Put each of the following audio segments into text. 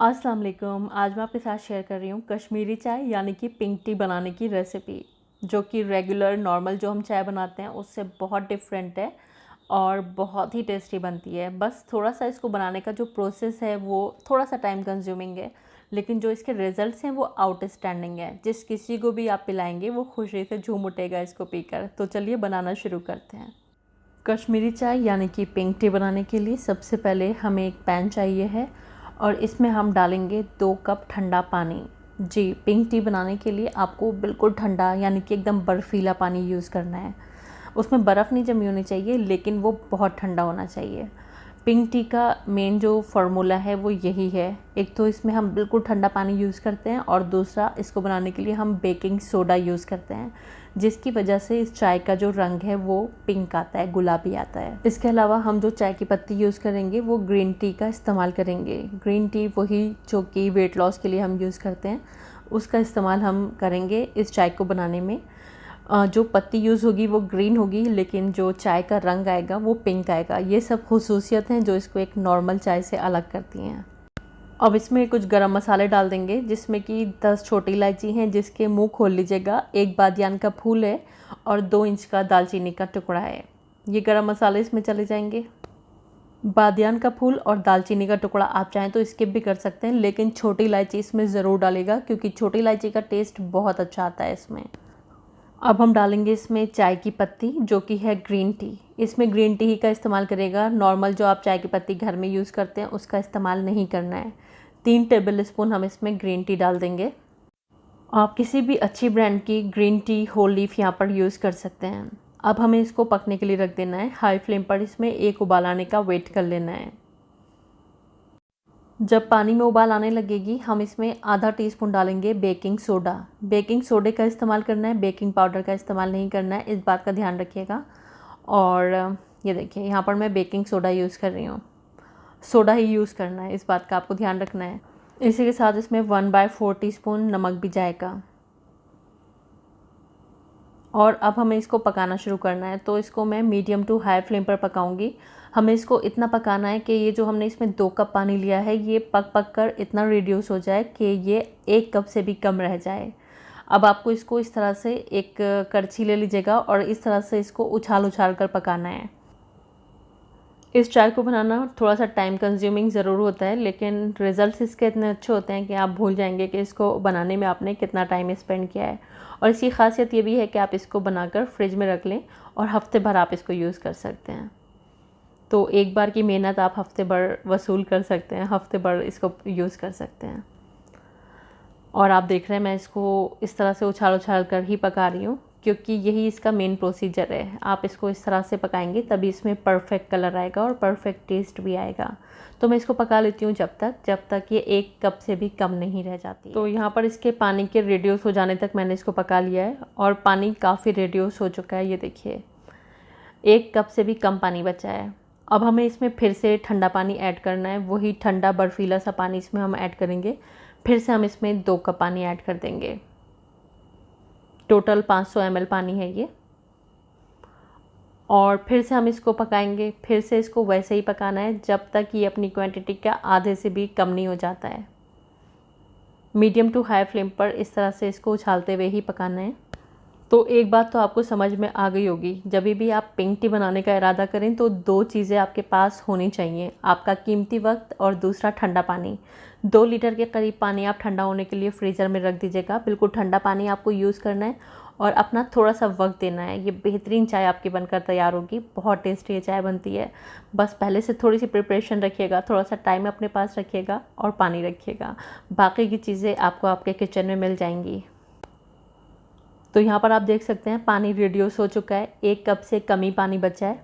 अस्सलाम वालेकुम। आज मैं आपके साथ शेयर कर रही हूँ कश्मीरी चाय यानी कि पिंक टी बनाने की रेसिपी, जो कि रेगुलर नॉर्मल जो हम चाय बनाते हैं उससे बहुत डिफरेंट है और बहुत ही टेस्टी बनती है। बस थोड़ा सा इसको बनाने का जो प्रोसेस है वो थोड़ा सा टाइम कंज्यूमिंग है, लेकिन जो इसके रिज़ल्ट्स हैं वो आउटस्टैंडिंग है। जिस किसी को भी आप पिलाएंगे वो खुशी से झूम उठेगा इसको पीकर। तो चलिए बनाना शुरू करते हैं। कश्मीरी चाय यानी कि पिंक टी बनाने के लिए सबसे पहले हमें एक पैन चाहिए है और इसमें हम डालेंगे 2 कप ठंडा पानी। जी, पिंक टी बनाने के लिए आपको बिल्कुल ठंडा यानी कि एकदम बर्फ़ीला पानी यूज़ करना है। उसमें बर्फ़ नहीं जमी होनी चाहिए, लेकिन वो बहुत ठंडा होना चाहिए। पिंक टी का मेन जो फार्मूला है वो यही है। एक तो इसमें हम बिल्कुल ठंडा पानी यूज़ करते हैं और दूसरा इसको बनाने के लिए हम बेकिंग सोडा यूज़ करते हैं, जिसकी वजह से इस चाय का जो रंग है वो पिंक आता है, गुलाबी आता है। इसके अलावा हम जो चाय की पत्ती यूज़ करेंगे वो ग्रीन टी का इस्तेमाल करेंगे। ग्रीन टी वही जो कि वेट लॉस के लिए हम यूज़ करते हैं, उसका इस्तेमाल हम करेंगे इस चाय को बनाने में। जो पत्ती यूज़ होगी वो ग्रीन होगी, लेकिन जो चाय का रंग आएगा वो पिंक आएगा। ये सब खुसूसियत हैं जो इसको एक नॉर्मल चाय से अलग करती हैं। अब इसमें कुछ गरम मसाले डाल देंगे, जिसमें कि 10 छोटी इलायची हैं जिसके मुंह खोल लीजिएगा, 1 बादियान का फूल है और 2 इंच का दालचीनी का टुकड़ा है। ये गरम मसाले इसमें चले जाएंगे। बादियान का फूल और दालचीनी का टुकड़ा आप चाहें तो स्किप भी कर सकते हैं, लेकिन छोटी इलायची इसमें ज़रूर डालेगा क्योंकि छोटी इलायची का टेस्ट बहुत अच्छा आता है इसमें। अब हम डालेंगे इसमें चाय की पत्ती, जो कि है ग्रीन टी। इसमें ग्रीन टी ही का इस्तेमाल करेगा, नॉर्मल जो आप चाय की पत्ती घर में यूज़ करते हैं उसका इस्तेमाल नहीं करना है। 3 टेबल स्पून हम इसमें ग्रीन टी डाल देंगे। आप किसी भी अच्छी ब्रांड की ग्रीन टी होल लीफ यहाँ पर यूज़ कर सकते हैं। अब हमें इसको पकने के लिए रख देना है हाई फ्लेम पर। इसमें एक उबाल आने का वेट कर लेना है। जब पानी में उबाल आने लगेगी हम इसमें आधा टीस्पून डालेंगे बेकिंग सोडा। बेकिंग सोडे का इस्तेमाल करना है, बेकिंग पाउडर का इस्तेमाल नहीं करना है, इस बात का ध्यान रखिएगा। और ये देखिए यहाँ पर मैं बेकिंग सोडा यूज़ कर रही हूँ। सोडा ही यूज़ करना है, इस बात का आपको ध्यान रखना है। इसी के साथ इसमें 1/4 टीस्पून नमक भी जाएगा। और अब हमें इसको पकाना शुरू करना है, तो इसको मैं मीडियम टू हाई फ्लेम पर पकाऊंगी। हमें इसको इतना पकाना है कि ये जो हमने इसमें 2 कप पानी लिया है ये पक पक कर इतना रिड्यूस हो जाए कि ये 1 कप से भी कम रह जाए। अब आपको इसको इस तरह से एक करछी ले लीजिएगा और इस तरह से इसको उछाल उछाल कर पकाना है। इस चाय को बनाना थोड़ा सा टाइम कंज्यूमिंग ज़रूर होता है, लेकिन रिज़ल्ट्स इसके इतने अच्छे होते हैं कि आप भूल जाएंगे कि इसको बनाने में आपने कितना टाइम स्पेंड किया है। और इसकी खासियत ये भी है कि आप इसको बनाकर फ्रिज में रख लें और हफ्ते भर आप इसको यूज़ कर सकते हैं। तो एक बार की मेहनत आप हफ्ते भर वसूल कर सकते हैं, हफ्ते भर इसको यूज़ कर सकते हैं। और आप देख रहे हैं मैं इसको इस तरह से उछाल उछाल कर ही पका रही हूँ, क्योंकि यही इसका मेन प्रोसीजर है। आप इसको इस तरह से पकाएंगे तभी इसमें परफेक्ट कलर आएगा और परफेक्ट टेस्ट भी आएगा। तो मैं इसको पका लेती हूँ जब तक ये 1 कप से भी कम नहीं रह जाती। तो यहाँ पर इसके पानी के रिड्यूस हो जाने तक मैंने इसको पका लिया है और पानी काफ़ी रिड्यूस हो चुका है। ये देखिए 1 कप से भी कम पानी बचा है। अब हमें इसमें फिर से ठंडा पानी ऐड करना है, वही ठंडा बर्फीला सा पानी इसमें हम ऐड करेंगे। फिर से हम इसमें 2 कप पानी ऐड कर देंगे। टोटल 500 ml पानी है ये। और फिर से हम इसको पकाएंगे। फिर से इसको वैसे ही पकाना है जब तक ये अपनी क्वांटिटी का आधे से भी कम नहीं हो जाता है। मीडियम टू हाई फ्लेम पर इस तरह से इसको उछालते हुए ही पकाना है। तो एक बात तो आपको समझ में आ गई होगी, जब भी आप पिंक टी बनाने का इरादा करें तो 2 चीज़ें आपके पास होनी चाहिए, आपका कीमती वक्त और दूसरा ठंडा पानी। 2 लीटर के करीब पानी आप ठंडा होने के लिए फ्रीज़र में रख दीजिएगा। बिल्कुल ठंडा पानी आपको यूज़ करना है और अपना थोड़ा सा वक्त देना है। ये बेहतरीन चाय आपकी बनकर तैयार होगी, बहुत टेस्टी ये चाय बनती है। बस पहले से थोड़ी सी प्रिपरेशन रखिएगा, थोड़ा सा टाइम अपने पास रखिएगा और पानी रखिएगा। बाकी की चीज़ें आपको आपके किचन में मिल जाएंगी। तो यहाँ पर आप देख सकते हैं पानी रिड्यूस हो चुका है, 1 कप से कम ही पानी बचा है।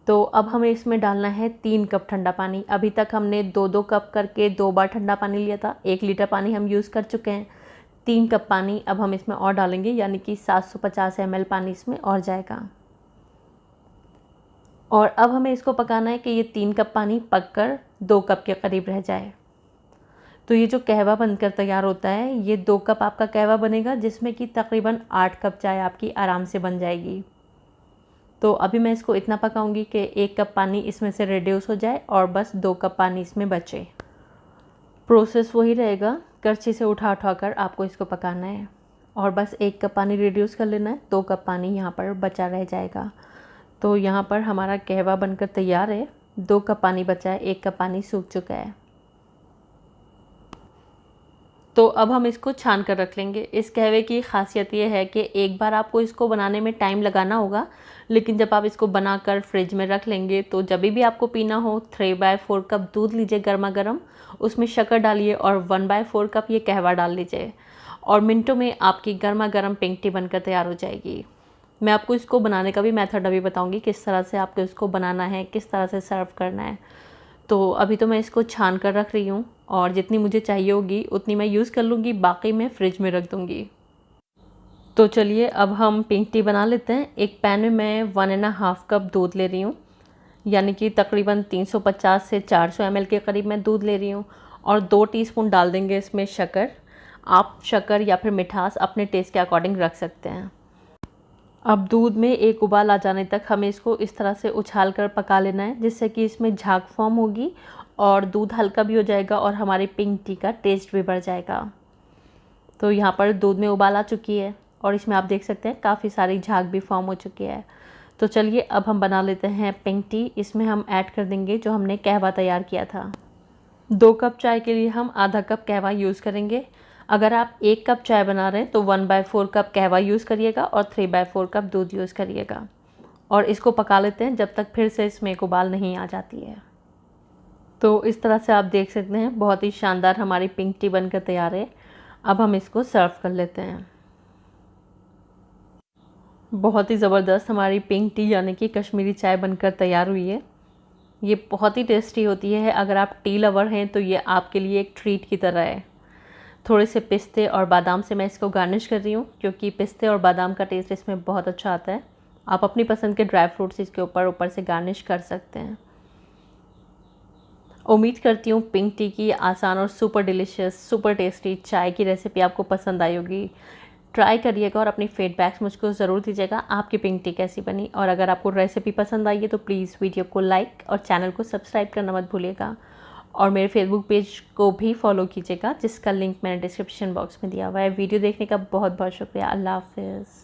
तो अब हमें इसमें डालना है 3 कप ठंडा पानी। अभी तक हमने 2-2 कप करके 2 बार ठंडा पानी लिया था। 1 लीटर पानी हम यूज़ कर चुके हैं। 3 कप पानी अब हम इसमें और डालेंगे, यानी कि 750 ml पानी इसमें और जाएगा। और अब हमें इसको पकाना है कि ये 3 कप पानी पककर 2 कप के करीब रह जाए। तो ये जो कहवा बनकर तैयार होता है, ये 2 कप आपका कहवा बनेगा, जिसमें कि तकरीबन 8 कप चाय आपकी आराम से बन जाएगी। तो अभी मैं इसको इतना पकाऊंगी कि 1 कप पानी इसमें से रिड्यूस हो जाए और बस 2 कप पानी इसमें बचे। प्रोसेस वही रहेगा, करछी से उठा उठा कर आपको इसको पकाना है और बस 1 कप पानी रिड्यूस कर लेना है, 2 कप पानी यहाँ पर बचा रह जाएगा। तो यहाँ पर हमारा कहवा बनकर तैयार है। 2 कप पानी बचा है, 1 कप पानी सूख चुका है। तो अब हम इसको छान कर रख लेंगे। इस कहवे की ख़ासियत ये है कि एक बार आपको इसको बनाने में टाइम लगाना होगा, लेकिन जब आप इसको बनाकर फ्रिज में रख लेंगे तो जब भी आपको पीना हो 3/4 कप दूध लीजिए गर्मा गर्म, उसमें शक्कर डालिए और 1/4 कप ये कहवा डाल लीजिए और मिनटों में आपकी गर्मा गर्म पिंक टी बनकर तैयार हो जाएगी। मैं आपको इसको बनाने का भी मेथड अभी बताऊँगी, किस तरह से आपको इसको बनाना है, किस तरह से सर्व करना है। तो अभी तो मैं इसको छान कर रख रही हूँ और जितनी मुझे चाहिए होगी उतनी मैं यूज़ कर लूँगी, बाकी मैं फ्रिज में रख दूँगी। तो चलिए अब हम पिंक टी बना लेते हैं। एक पैन में मैं 1.5 कप दूध ले रही हूँ, यानी कि तकरीबन 350 से 400 ml के करीब मैं दूध ले रही हूँ और 2 टीस्पून डाल देंगे इसमें शक्कर। आप शक्कर या फिर मिठास अपने टेस्ट के अकॉर्डिंग रख सकते हैं। अब दूध में एक उबाल आ जाने तक हमें इसको इस तरह से उछाल कर पका लेना है, जिससे कि इसमें झाग फॉर्म होगी और दूध हल्का भी हो जाएगा और हमारी पिंक टी का टेस्ट भी बढ़ जाएगा। तो यहाँ पर दूध में उबाल आ चुकी है और इसमें आप देख सकते हैं काफ़ी सारी झाग भी फॉर्म हो चुकी है। तो चलिए अब हम बना लेते हैं पिंक टी। इसमें हम ऐड कर देंगे जो हमने कहवा तैयार किया था। 2 कप चाय के लिए हम आधा कप कहवा यूज़ करेंगे। अगर आप 1 कप चाय बना रहे हैं तो 1/4 कप कहवा यूज़ करिएगा और 3/4 कप दूध यूज़ करिएगा और इसको पका लेते हैं जब तक फिर से इसमें एक उबाल नहीं आ जाती है। तो इस तरह से आप देख सकते हैं बहुत ही शानदार हमारी पिंक टी बनकर तैयार है। अब हम इसको सर्व कर लेते हैं। बहुत ही ज़बरदस्त हमारी पिंक टी यानी कि कश्मीरी चाय बनकर तैयार हुई है। ये बहुत ही टेस्टी होती है। अगर आप टी लवर हैं तो ये आपके लिए एक ट्रीट की तरह है। थोड़े से पिस्ते और बादाम से मैं इसको गार्निश कर रही हूँ, क्योंकि पिस्ते और बादाम का टेस्ट इसमें बहुत अच्छा आता है। आप अपनी पसंद के ड्राई फ्रूट्स इसके ऊपर से गार्निश कर सकते हैं। उम्मीद करती हूँ पिंक टी की आसान और सुपर डिलीशियस, सुपर टेस्टी चाय की रेसिपी आपको पसंद आई होगी। ट्राई करिएगा और अपनी फीडबैक्स मुझको ज़रूर दीजिएगा आपकी पिंक टी कैसी बनी। और अगर आपको रेसिपी पसंद आई है तो प्लीज़ वीडियो को लाइक और चैनल को सब्सक्राइब करना मत भूलिएगा और मेरे फेसबुक पेज को भी फॉलो कीजिएगा, जिसका लिंक मैंने डिस्क्रिप्शन बॉक्स में दिया हुआ है। वीडियो देखने का बहुत बहुत शुक्रिया। अल्लाह हाफ़िज़।